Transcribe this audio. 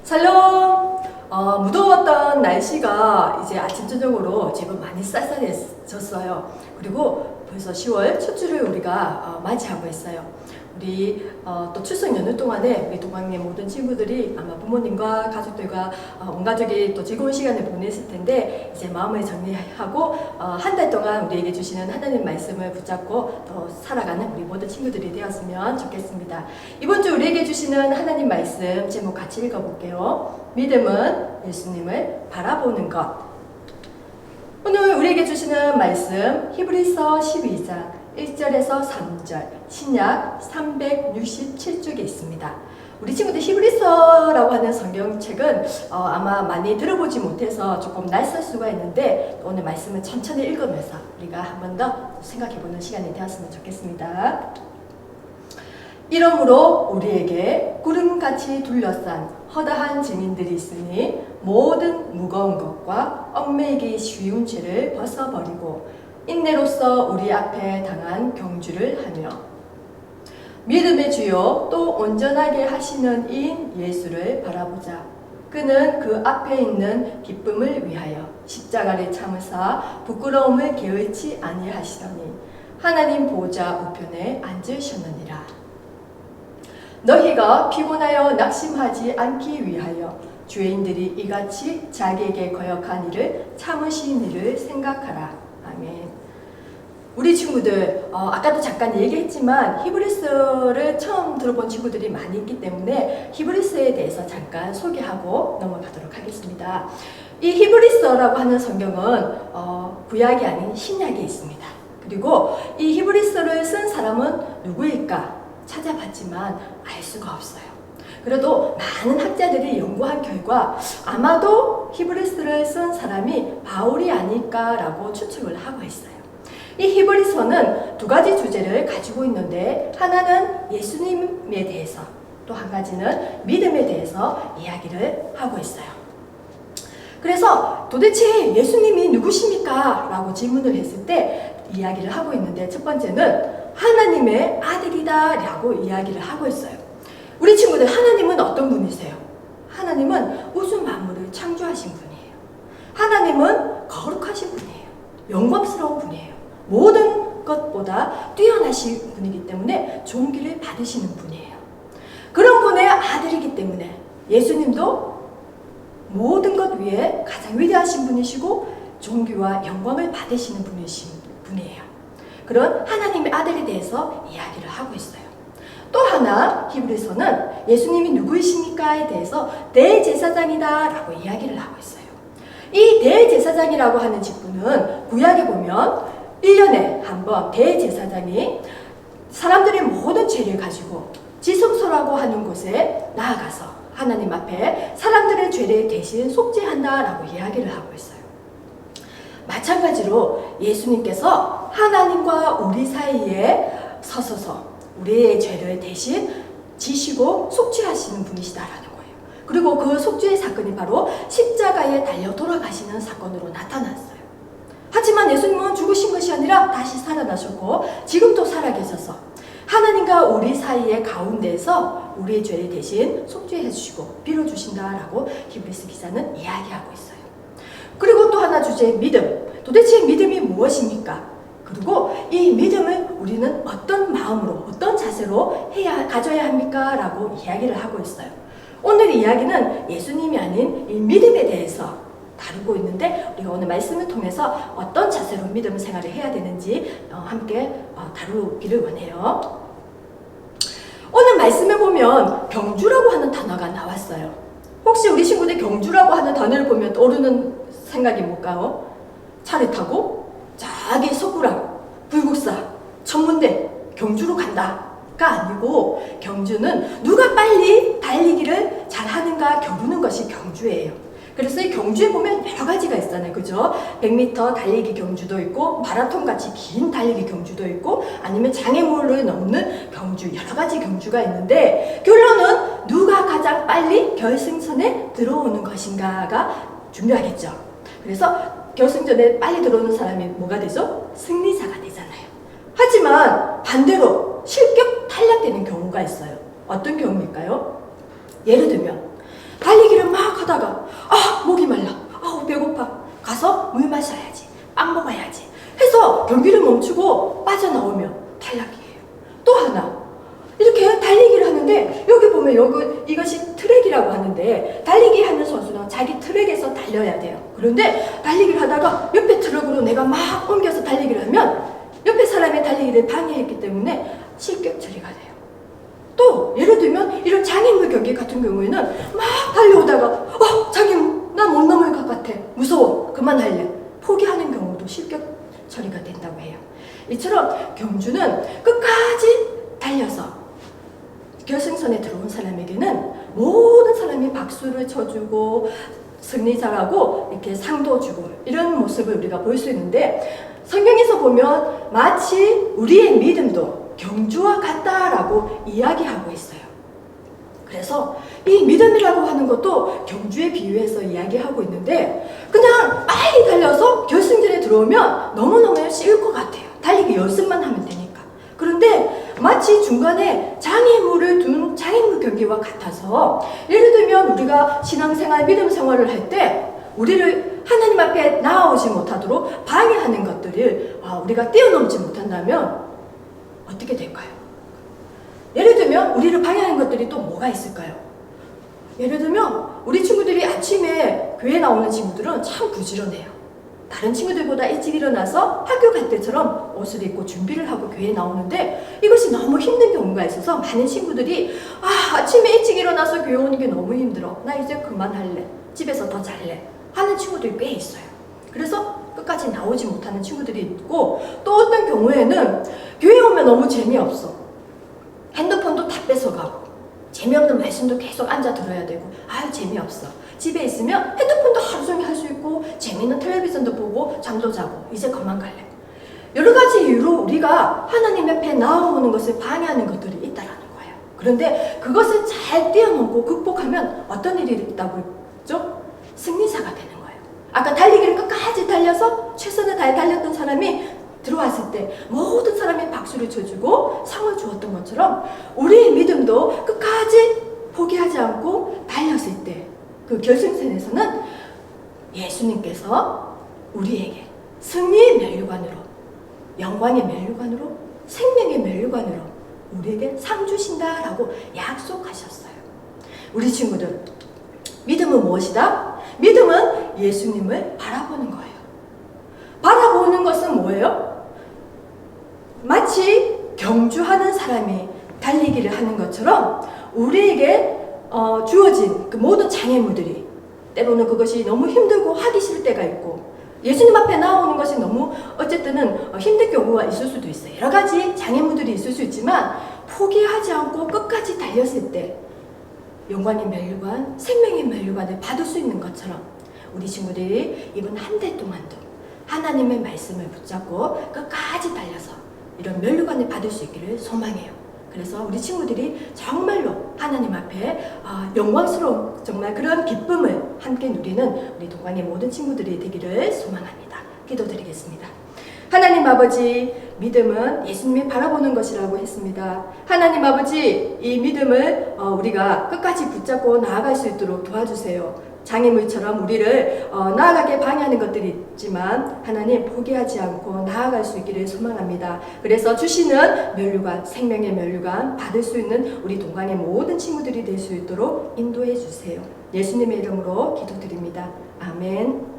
샬롬! 무더웠던 날씨가 이제 아침 저녁으로 제법 많이 쌀쌀해졌어요. 그리고 벌써 10월 첫 주를 우리가 맞이하고 있어요. 우리 또 추석 연휴 동안에 우리 동학의 모든 친구들이 아마 부모님과 가족들과 온 가족이 또 즐거운 시간을 보냈을 텐데, 이제 마음을 정리하고 한 달 동안 우리에게 주시는 하나님 말씀을 붙잡고 더 살아가는 우리 모든 친구들이 되었으면 좋겠습니다. 이번 주 우리에게 주시는 하나님 말씀 제목 같이 읽어볼게요. 믿음은 예수님을 바라보는 것. 오늘 우리에게 주시는 말씀 히브리서 12장 1절에서 3절, 신약 367쪽에 있습니다. 우리 친구들 히브리서라고 하는 성경책은 아마 많이 들어보지 못해서 조금 낯설 수가 있는데, 오늘 말씀을 천천히 읽으면서 우리가 한 번 더 생각해보는 시간이 되었으면 좋겠습니다. 이러므로 우리에게 구름같이 둘러싼 허다한 증인들이 있으니 모든 무거운 것과 얽매이기 쉬운 죄를 벗어버리고 인내로써 우리 앞에 당한 경주를 하며 믿음의 주요 또 온전하게 하시는 이인 예수를 바라보자. 그는 그 앞에 있는 기쁨을 위하여 십자가를 참으사 부끄러움을 게을치 아니하시더니 하나님 보좌 우편에 앉으셨느니라. 너희가 피곤하여 낙심하지 않기 위하여 죄인들이 이같이 자기에게 거역한 일을 참으신 일을 생각하라. 아멘. 우리 친구들 아까도 잠깐 얘기했지만 히브리서를 처음 들어본 친구들이 많이 있기 때문에 히브리서에 대해서 잠깐 소개하고 넘어가도록 하겠습니다. 이 히브리서라고 하는 성경은 구약이 아닌 신약에 있습니다. 그리고 이 히브리서를 쓴 사람은 누구일까 찾아봤지만 알 수가 없어요. 그래도 많은 학자들이 연구한 결과 아마도 히브리서를 쓴 사람이 바울이 아닐까라고 추측을 하고 있어요. 이 히브리서는 두 가지 주제를 가지고 있는데, 하나는 예수님에 대해서, 또 한 가지는 믿음에 대해서 이야기를 하고 있어요. 그래서 도대체 예수님이 누구십니까? 라고 질문을 했을 때 이야기를 하고 있는데, 첫 번째는 하나님의 아들이다 라고 이야기를 하고 있어요. 우리 친구들, 하나님은 어떤 분이세요? 하나님은 우주 만물을 창조하신 분이에요. 하나님은 거룩하신 분이에요. 영광스러운 분이에요. 모든 것보다 뛰어나신 분이기 때문에 존귀를 받으시는 분이에요. 그런 분의 아들이기 때문에 예수님도 모든 것 위에 가장 위대하신 분이시고 존귀와 영광을 받으시는 분이에요. 그런 하나님의 아들에 대해서 이야기를 하고 있어요. 또 하나 히브리서는 예수님이 누구이십니까에 대해서 대제사장이다 라고 이야기를 하고 있어요. 이 대제사장이라고 하는 직분은 구약에 보면 1년에 한 번 대제사장이 사람들의 모든 죄를 가지고 지성소라고 하는 곳에 나아가서 하나님 앞에 사람들의 죄를 대신 속죄한다라고 이야기를 하고 있어요. 마찬가지로 예수님께서 하나님과 우리 사이에 서서서 우리의 죄를 대신 지시고 속죄하시는 분이시다라는 거예요. 그리고 그 속죄의 사건이 바로 십자가에 달려 돌아가시는 사건으로 나타났어요. 하지만 예수님은 죽으신 것이 아니라 다시 살아나셨고 지금도 살아계셔서 하나님과 우리 사이의 가운데에서 우리의 죄를 대신 속죄해 주시고 빌어주신다라고 히브리서 기자는 이야기하고 있어요. 그리고 또 하나 주제, 믿음. 도대체 믿음이 무엇입니까? 그리고 이 믿음을 우리는 어떤 마음으로, 어떤 자세로 가져야 합니까? 라고 이야기를 하고 있어요. 오늘 이야기는 예수님이 아닌 이 믿음에 대해서 다루고 있는데, 우리가 오늘 말씀을 통해서 어떤 자세로 믿음 생활을 해야 되는지 함께 다루기를 원해요. 오늘 말씀에 보면 경주라고 하는 단어가 나왔어요. 혹시 우리 친구들 경주라고 하는 단어를 보면 떠오르는 생각이 뭘까요? 차를 타고 저기 서구랑 불국사 천문대 경주로 간다가 아니고, 경주는 누가 빨리 달리기를 잘하는가 겨루는 것이 경주예요. 그래서 이 경주에 보면 여러 가지가 있잖아요. 그죠? 100m 달리기 경주도 있고, 마라톤 같이 긴 달리기 경주도 있고, 아니면 장애물을 넘는 경주, 여러 가지 경주가 있는데, 결론은 누가 가장 빨리 결승선에 들어오는 것인가가 중요하겠죠. 그래서 결승전에 빨리 들어오는 사람이 뭐가 되죠? 승리자가 되잖아요. 하지만 반대로 실격 탈락되는 경우가 있어요. 어떤 경우일까요? 예를 들면 달리기를 하다가 목이 말라, 배고파, 가서 물 마셔야지, 빵 먹어야지 해서 경기를 멈추고 빠져나오면 탈락이에요. 또 하나, 이렇게 달리기를 하는데 여기 보면 이것이 트랙이라고 하는데, 달리기 하는 선수는 자기 트랙에서 달려야 돼요. 그런데 달리기를 하다가 옆에 트럭으로 내가 막 옮겨서 달리기를 하면 옆에 사람의 달리기를 방해했기 때문에 실격 처리가 돼요. 또 예를 들면 이런 장애물 경기 같은 경우에는 막 달려오다가 장애물 나 못 넘을 것 같아, 무서워, 그만할래, 포기하는 경우도 실격 처리가 된다고 해요. 이처럼 경주는 끝까지 달려서 결승선에 들어온 사람에게는 모든 사람이 박수를 쳐주고 승리자라고 이렇게 상도 주고 이런 모습을 우리가 볼 수 있는데, 성경에서 보면 마치 우리의 믿음도 경주와 같다라고 이야기하고 있어요. 그래서 이 믿음이라고 하는 것도 경주에 비유해서 이야기하고 있는데, 그냥 빨리 달려서 결승전에 들어오면 너무너무 쉬울 것 같아요. 달리기 연습만 하면 되니까. 그런데 마치 중간에 장애물을 둔 장애물 경기와 같아서, 예를 들면 우리가 신앙생활, 믿음 생활을 할 때 우리를 하나님 앞에 나아오지 못하도록 방해하는 것들을 우리가 뛰어넘지 못한다면 어떻게 될까요? 예를 들면 우리를 방해하는 것들이 또 뭐가 있을까요? 예를 들면 우리 친구들이 아침에 교회 나오는 친구들은 참 부지런해요. 다른 친구들보다 일찍 일어나서 학교 갈 때처럼 옷을 입고 준비를 하고 교회에 나오는데, 이것이 너무 힘든 경우가 있어서 많은 친구들이 아침에 일찍 일어나서 교회 오는 게 너무 힘들어, 나 이제 그만할래, 집에서 더 잘래 하는 친구들이 꽤 있어요. 그래서 끝까지 나오지 못하는 친구들이 있고, 또 어떤 경우에는 교회 오면 너무 재미없어, 핸드폰도 다 뺏어가고 재미없는 말씀도 계속 앉아 들어야 되고 재미없어, 집에 있으면 핸드폰도 하루 종일 할 수 있고 재미있는 텔레비전도 보고 잠도 자고 이제 그만 갈래. 여러 가지 이유로 우리가 하나님 앞에 나아오는 것을 방해하는 것들이 있다라는 거예요. 그런데 그것을 잘 뛰어넘고 극복하면 어떤 일이 있다고 했죠? 승리자가 되는 거예요. 아까 달리기를 끝까지 달려서 최선을 다해 달렸던 사람이 들어왔을 때 모든 사람이 박수를 쳐주고 상을 주었던 것처럼, 우리의 믿음도 끝까지 포기하지 않고 달렸을 때 그 결승선에서는 예수님께서 우리에게 승리의 면류관으로, 영광의 면류관으로, 생명의 면류관으로 우리에게 상 주신다라고 약속하셨어요. 우리 친구들, 믿음은 무엇이다? 믿음은 예수님을 바라보는 거예요. 바라보는 것은 뭐예요? 마치 경주하는 사람이 달리기를 하는 것처럼 우리에게 주어진 그 모든 장애물들이, 때로는 그것이 너무 힘들고 하기 싫을 때가 있고, 예수님 앞에 나오는 것이 너무 어쨌든 힘든 경우가 있을 수도 있어요. 여러 가지 장애물들이 있을 수 있지만 포기하지 않고 끝까지 달렸을 때 영광의 면류관, 생명의 면류관을 받을 수 있는 것처럼, 우리 친구들이 이번 한 달 동안도 하나님의 말씀을 붙잡고 끝까지 달려서 이런 면류관을 받을 수 있기를 소망해요. 그래서 우리 친구들이 정말로 하나님 앞에 영광스러운 정말 그런 기쁨을 함께 누리는 우리 동광의 모든 친구들이 되기를 소망합니다. 기도드리겠습니다. 하나님 아버지, 믿음은 예수님이 바라보는 것이라고 했습니다. 하나님 아버지, 이 믿음을 우리가 끝까지 붙잡고 나아갈 수 있도록 도와주세요. 장애물처럼 우리를 나아가게 방해하는 것들이 있지만 하나님 포기하지 않고 나아갈 수 있기를 소망합니다. 그래서 주시는 면류관, 생명의 면류관 받을 수 있는 우리 동광의 모든 친구들이 될 수 있도록 인도해 주세요. 예수님의 이름으로 기도드립니다. 아멘.